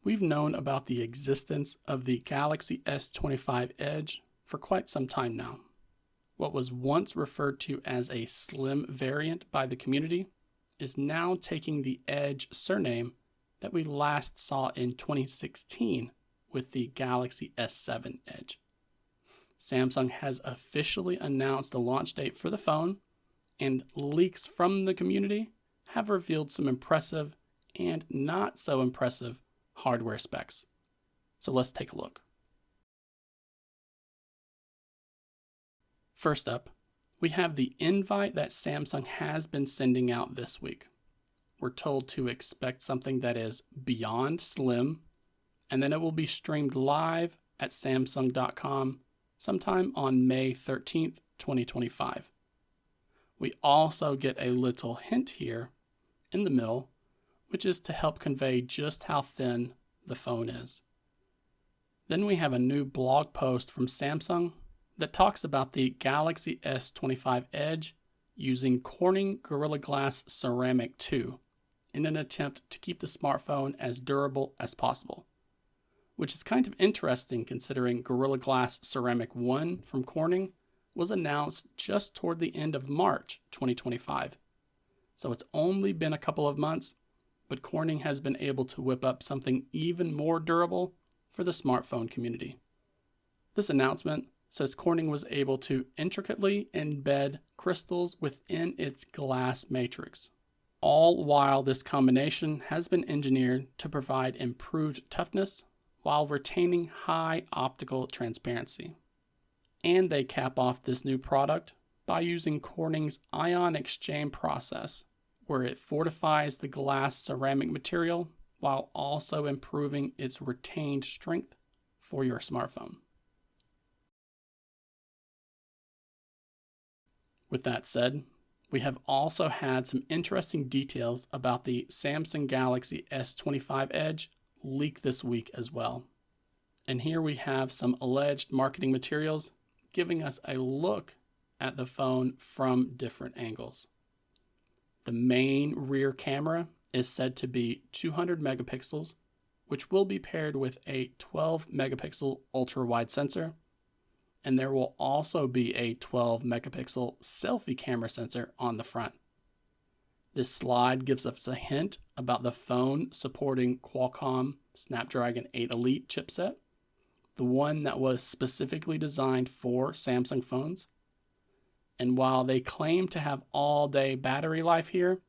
We've known about the existence of the Galaxy S25 Edge for quite some time now. What was once referred to as a slim variant by the community is now taking the Edge surname that we last saw in 2016 with the Galaxy S7 Edge. Samsung has officially announced the launch date for the phone, and leaks from the community have revealed some impressive and not so impressive hardware specs. So let's take a look. First up, we have the invite that Samsung has been sending out this week. We're told to expect something that is beyond slim, and then it will be streamed live at Samsung.com sometime on May 13th, 2025. We also get a little hint here in the middle, which is to help convey just how thin the phone is. Then we have a new blog post from Samsung that talks about the Galaxy S25 Edge using Corning Gorilla Glass Ceramic 2 in an attempt to keep the smartphone as durable as possible, which is kind of interesting considering Gorilla Glass Ceramic 1 from Corning was announced just toward the end of March 2025. So it's only been a couple of months, but Corning has been able to whip up something even more durable for the smartphone community. This announcement says Corning was able to intricately embed crystals within its glass matrix, all while this combination has been engineered to provide improved toughness while retaining high optical transparency. And they cap off this new product by using Corning's ion exchange process, where it fortifies the glass ceramic material while also improving its retained strength for your smartphone. With that said, we have also had some interesting details about the Samsung Galaxy S25 Edge leak this week as well. And here we have some alleged marketing materials giving us a look at the phone from different angles. The main rear camera is said to be 200 megapixels, which will be paired with a 12 megapixel ultra-wide sensor, and there will also be a 12 megapixel selfie camera sensor on the front. This slide gives us a hint about the phone supporting Qualcomm Snapdragon 8 Elite chipset, the one that was specifically designed for Samsung phones. And while they claim to have all-day battery life here,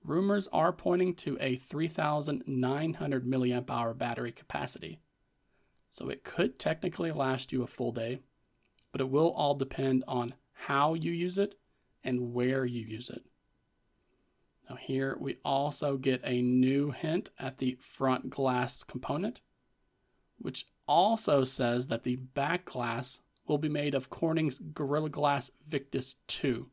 rumors are pointing to a 3,900 milliamp hour battery capacity. So it could technically last you a full day, but it will all depend on how you use it and where you use it. Now here we also get a new hint at the front glass component, which also says that the back glass will be made of Corning's Gorilla Glass Victus 2.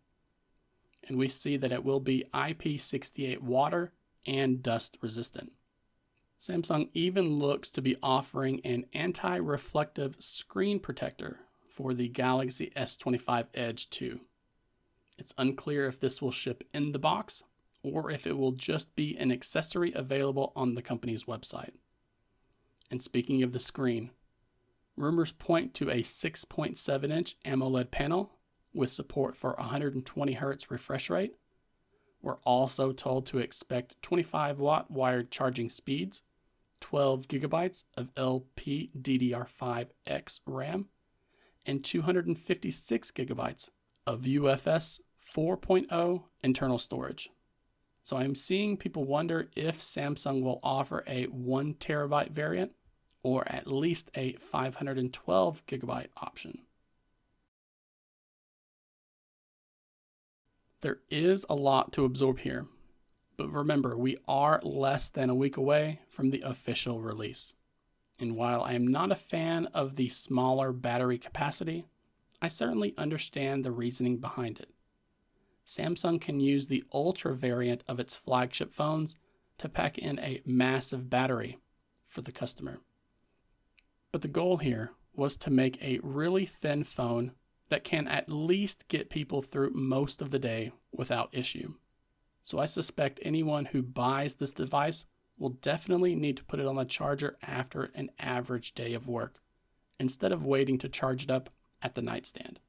And we see that it will be IP68 water and dust resistant. Samsung even looks to be offering an anti-reflective screen protector for the Galaxy S25 Edge 2. It's unclear if this will ship in the box or if it will just be an accessory available on the company's website. And speaking of the screen, rumors point to a 6.7-inch AMOLED panel with support for 120 Hz refresh rate. We're also told to expect 25-watt wired charging speeds, 12 gigabytes of LPDDR5X RAM, and 256 gigabytes of UFS 4.0 internal storage. So I'm seeing people wonder if Samsung will offer a 1 terabyte variant or at least a 512 gigabyte option. There is a lot to absorb here, but remember, we are less than a week away from the official release. And while I am not a fan of the smaller battery capacity, I certainly understand the reasoning behind it. Samsung can use the Ultra variant of its flagship phones to pack in a massive battery for the customer. But the goal here was to make a really thin phone that can at least get people through most of the day without issue. So I suspect anyone who buys this device will definitely need to put it on the charger after an average day of work, instead of waiting to charge it up at the nightstand.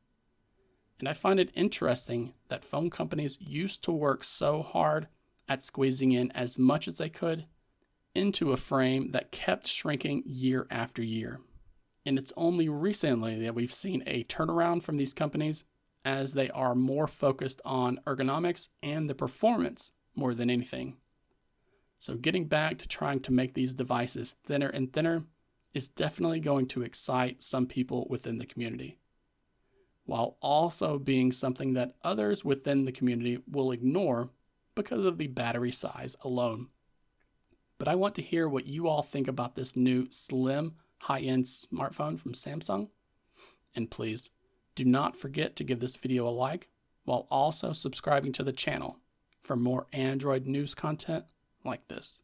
And I find it interesting that phone companies used to work so hard at squeezing in as much as they could into a frame that kept shrinking year after year. And it's only recently that we've seen a turnaround from these companies, as they are more focused on ergonomics and the performance more than anything. So getting back to trying to make these devices thinner and thinner is definitely going to excite some people within the community, while also being something that others within the community will ignore because of the battery size alone. But I want to hear what you all think about this new slim, high-end smartphone from Samsung. And please, do not forget to give this video a like, while also subscribing to the channel for more Android news content like this.